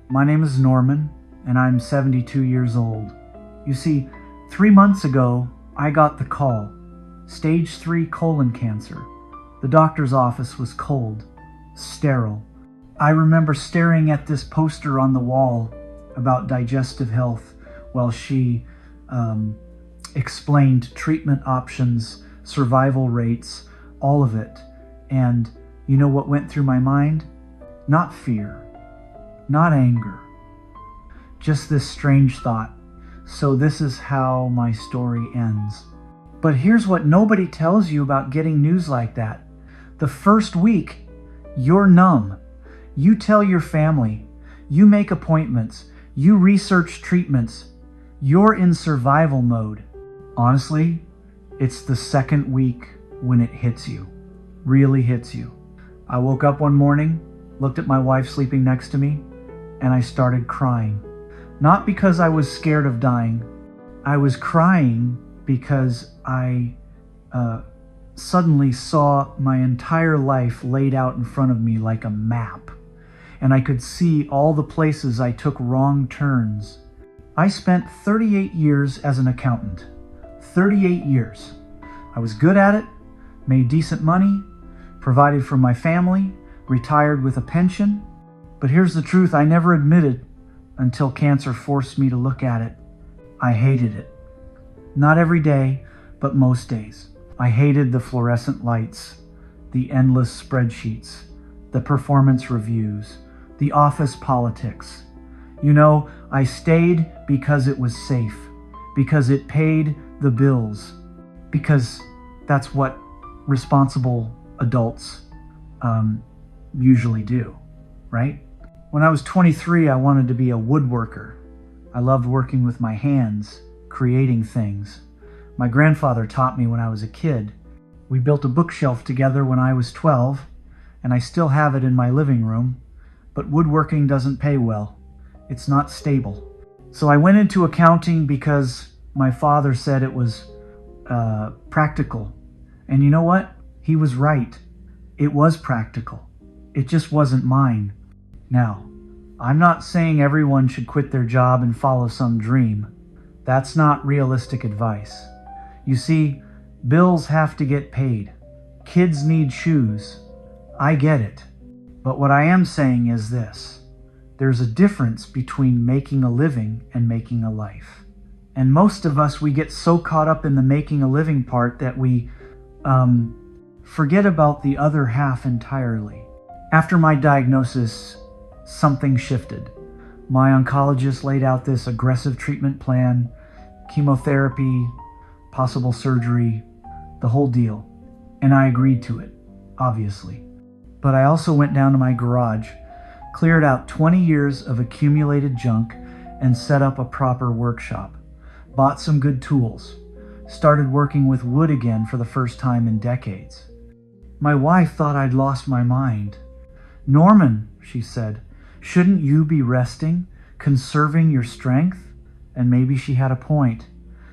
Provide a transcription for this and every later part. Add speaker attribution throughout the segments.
Speaker 1: My name is Norman, and I'm 72 years old. You see, 3 months ago, I got the call. Stage 3 colon cancer. The doctor's office was cold, sterile. I remember staring at this poster on the wall about digestive health while she explained treatment options, survival rates, all of it. And you know what went through my mind? Not fear, not anger, just this strange thought. So this is how my story ends. But here's what nobody tells you about getting news like that. The first week, you're numb. You tell your family, you make appointments, you research treatments. You're in survival mode. Honestly, it's the second week when it hits you, really hits you. I woke up one morning, looked at my wife sleeping next to me, and I started crying. Not because I was scared of dying. I was crying because I suddenly saw my entire life laid out in front of me like a map. And I could see all the places I took wrong turns. I spent 38 years as an accountant. 38 years. I was good at it, made decent money, provided for my family, retired with a pension. But here's the truth I never admitted until cancer forced me to look at it. I hated it. Not every day, but most days. I hated the fluorescent lights, the endless spreadsheets, the performance reviews, the office politics. You know, I stayed because it was safe, because it paid the bills, because that's what responsible adults usually do, right? When I was 23, I wanted to be a woodworker. I loved working with my hands, creating things. My grandfather taught me when I was a kid. We built a bookshelf together when I was 12, and I still have it in my living room. But woodworking doesn't pay well. It's not stable. So I went into accounting because my father said it was practical. And you know what? He was right. It was practical. It just wasn't mine. Now, I'm not saying everyone should quit their job and follow some dream. That's not realistic advice. You see, bills have to get paid. Kids need shoes. I get it. But what I am saying is this. There's a difference between making a living and making a life. And most of us, we get so caught up in the making a living part that we forget about the other half entirely. After my diagnosis, something shifted. My oncologist laid out this aggressive treatment plan, chemotherapy, possible surgery, the whole deal. And I agreed to it, obviously. But I also went down to my garage, cleared out 20 years of accumulated junk, and set up a proper workshop. Bought some good tools. Started working with wood again for the first time in decades. My wife thought I'd lost my mind. "Norman," she said, "shouldn't you be resting, conserving your strength?" And maybe she had a point.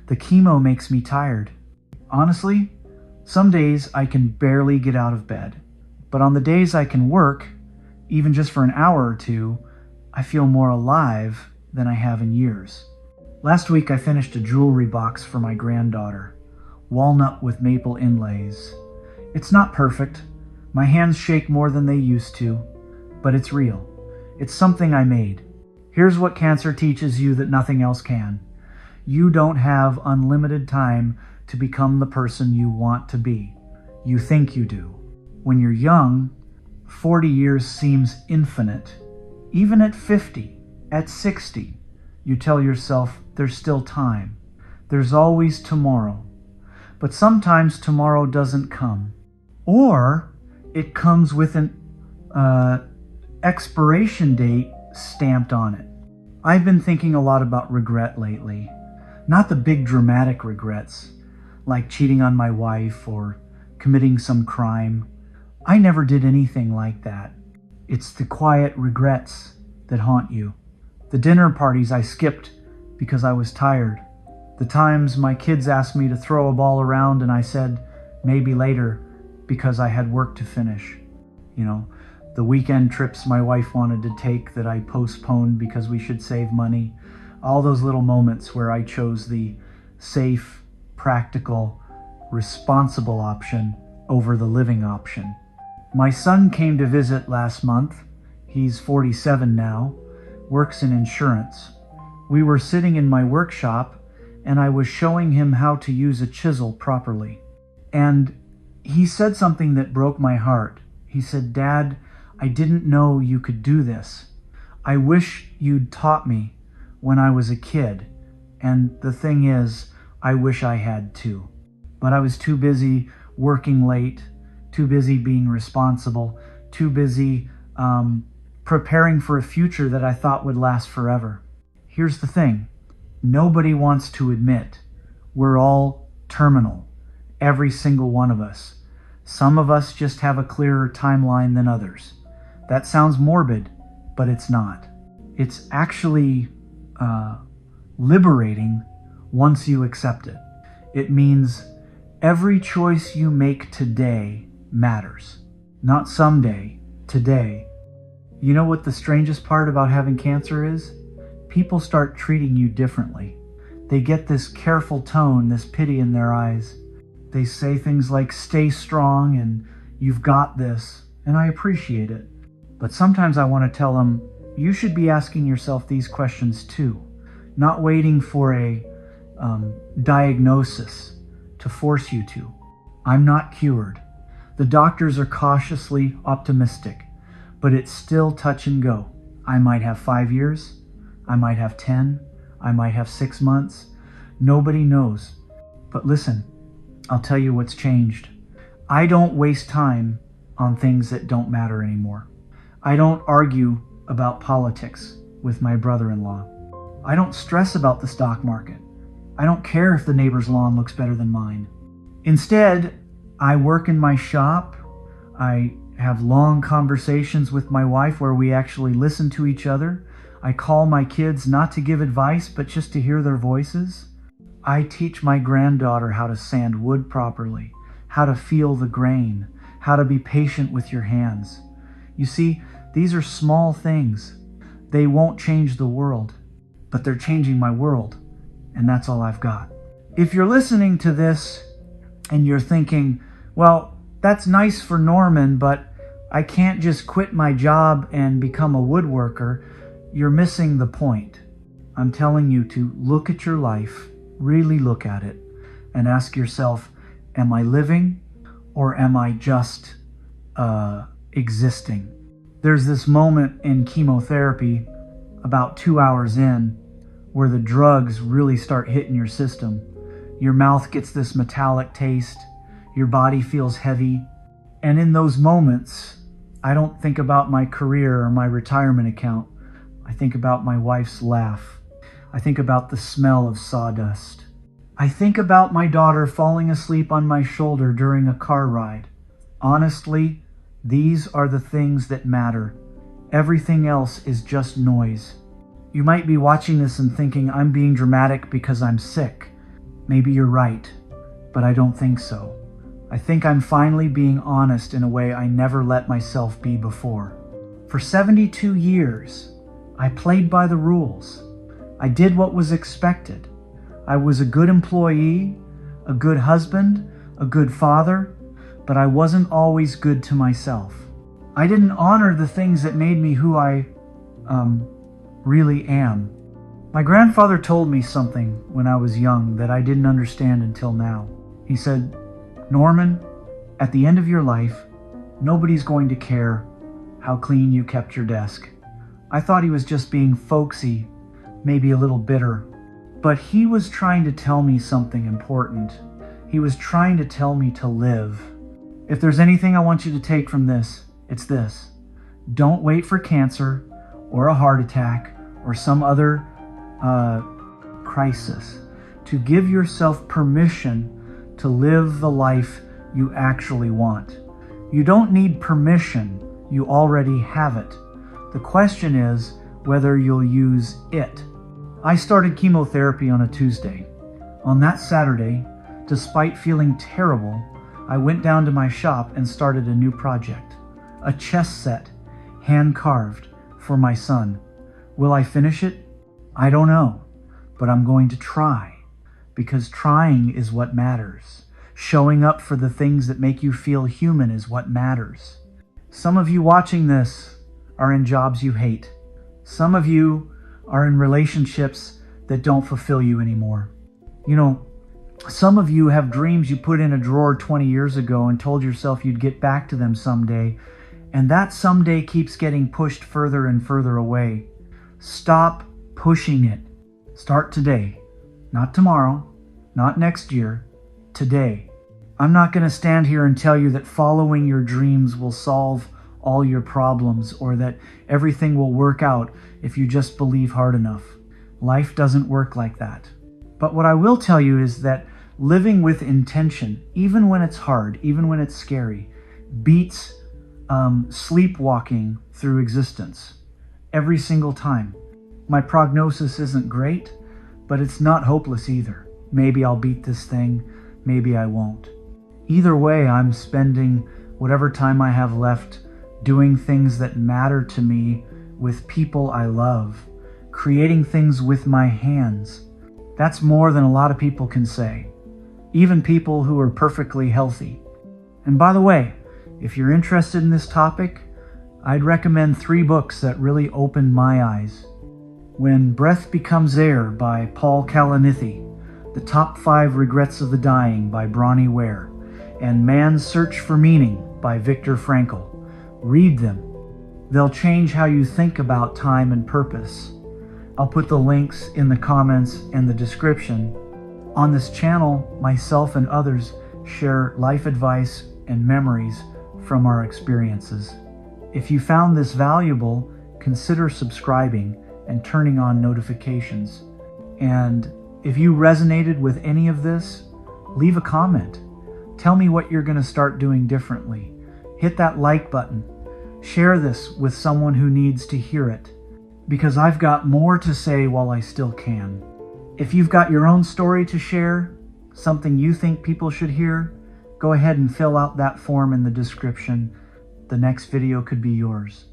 Speaker 1: The chemo makes me tired. Honestly, some days I can barely get out of bed. But on the days I can work, even just for an hour or two, I feel more alive than I have in years. Last week I finished a jewelry box for my granddaughter. Walnut with maple inlays. It's not perfect. My hands shake more than they used to, but it's real. It's something I made. Here's what cancer teaches you that nothing else can. You don't have unlimited time to become the person you want to be. You think you do. When you're young, 40 years seems infinite. Even at 50, at 60, you tell yourself there's still time. There's always tomorrow. But sometimes tomorrow doesn't come. Or it comes with an expiration date stamped on it. I've been thinking a lot about regret lately. Not the big dramatic regrets, like cheating on my wife or committing some crime. I never did anything like that. It's the quiet regrets that haunt you. The dinner parties I skipped because I was tired. The times my kids asked me to throw a ball around and I said, maybe later, because I had work to finish. the weekend trips my wife wanted to take that I postponed because we should save money. All those little moments where I chose the safe, practical, responsible option over the living option. My son came to visit last month. He's 47 now, works in insurance. We were sitting in my workshop and I was showing him how to use a chisel properly. And he said something that broke my heart. He said, "Dad, I didn't know you could do this. I wish you'd taught me when I was a kid. And the thing is, I wish I had too. But I was too busy working late, too busy being responsible, too busy preparing for a future that I thought would last forever." Here's the thing. Nobody wants to admit we're all terminal, every single one of us. Some of us just have a clearer timeline than others. That sounds morbid, but it's not. It's actually liberating once you accept it. It means every choice you make today matters. Not someday, today. You know what the strangest part about having cancer is? People start treating you differently. They get this careful tone, this pity in their eyes. They say things like, "Stay strong," and "You've got this," and I appreciate it. But sometimes I want to tell them, you should be asking yourself these questions too, not waiting for a diagnosis to force you to. I'm not cured. The doctors are cautiously optimistic, but it's still touch and go. I might have 5 years, I might have 10, I might have 6 months. Nobody knows. But listen, I'll tell you what's changed. I don't waste time on things that don't matter anymore. I don't argue about politics with my brother-in-law. I don't stress about the stock market. I don't care if the neighbor's lawn looks better than mine. Instead, I work in my shop. I have long conversations with my wife where we actually listen to each other. I call my kids not to give advice, but just to hear their voices. I teach my granddaughter how to sand wood properly, how to feel the grain, how to be patient with your hands. You see, these are small things. They won't change the world, but they're changing my world, and that's all I've got. If you're listening to this and you're thinking, well, that's nice for Norman, but I can't just quit my job and become a woodworker, you're missing the point. I'm telling you to look at your life, really look at it, and ask yourself, am I living or am I just existing? There's this moment in chemotherapy about 2 hours in where the drugs really start hitting your system. Your mouth gets this metallic taste, your body feels heavy, and in those moments, I don't think about my career or my retirement account. I think about my wife's laugh. I think about the smell of sawdust. I think about my daughter falling asleep on my shoulder during a car ride. Honestly, these are the things that matter. Everything else is just noise. You might be watching this and thinking I'm being dramatic because I'm sick. Maybe you're right, but I don't think so. I think I'm finally being honest in a way I never let myself be before. For 72 years, I played by the rules. I did what was expected. I was a good employee, a good husband, a good father, but I wasn't always good to myself. I didn't honor the things that made me who I really am. My grandfather told me something when I was young that I didn't understand until now. He said, "Norman, at the end of your life, nobody's going to care how clean you kept your desk." I thought he was just being folksy, maybe a little bitter. But he was trying to tell me something important. He was trying to tell me to live. If there's anything I want you to take from this, it's this. Don't wait for cancer or a heart attack or some other crisis to give yourself permission to live the life you actually want. You don't need permission. You already have it. The question is whether you'll use it. I started chemotherapy on a Tuesday. On that Saturday, despite feeling terrible, I went down to my shop and started a new project, a chess set hand-carved for my son. Will I finish it? I don't know, but I'm going to try, because trying is what matters. Showing up for the things that make you feel human is what matters. Some of you watching this are in jobs you hate. Some of you are in relationships that don't fulfill you anymore. You know, some of you have dreams you put in a drawer 20 years ago and told yourself you'd get back to them someday, and that someday keeps getting pushed further and further away. Stop pushing it. Start today. Not tomorrow, not next year, today. I'm not going to stand here and tell you that following your dreams will solve all your problems or that everything will work out if you just believe hard enough. Life doesn't work like that. But what I will tell you is that living with intention, even when it's hard, even when it's scary, beats sleepwalking through existence every single time. My prognosis isn't great, but it's not hopeless either. Maybe I'll beat this thing, maybe I won't. Either way, I'm spending whatever time I have left doing things that matter to me with people I love, creating things with my hands. That's more than a lot of people can say, even people who are perfectly healthy. And by the way, if you're interested in this topic, I'd recommend 3 books that really opened my eyes. When Breath Becomes Air by Paul Kalanithi, The Top 5 Regrets of the Dying by Bronnie Ware, and Man's Search for Meaning by Viktor Frankl. Read them. They'll change how you think about time and purpose. I'll put the links in the comments and the description. On this channel, myself and others share life advice and memories from our experiences. If you found this valuable, consider subscribing and turning on notifications. And if you resonated with any of this, leave a comment. Tell me what you're going to start doing differently. Hit that like button. Share this with someone who needs to hear it, because I've got more to say while I still can. If you've got your own story to share, something you think people should hear, go ahead and fill out that form in the description. The next video could be yours.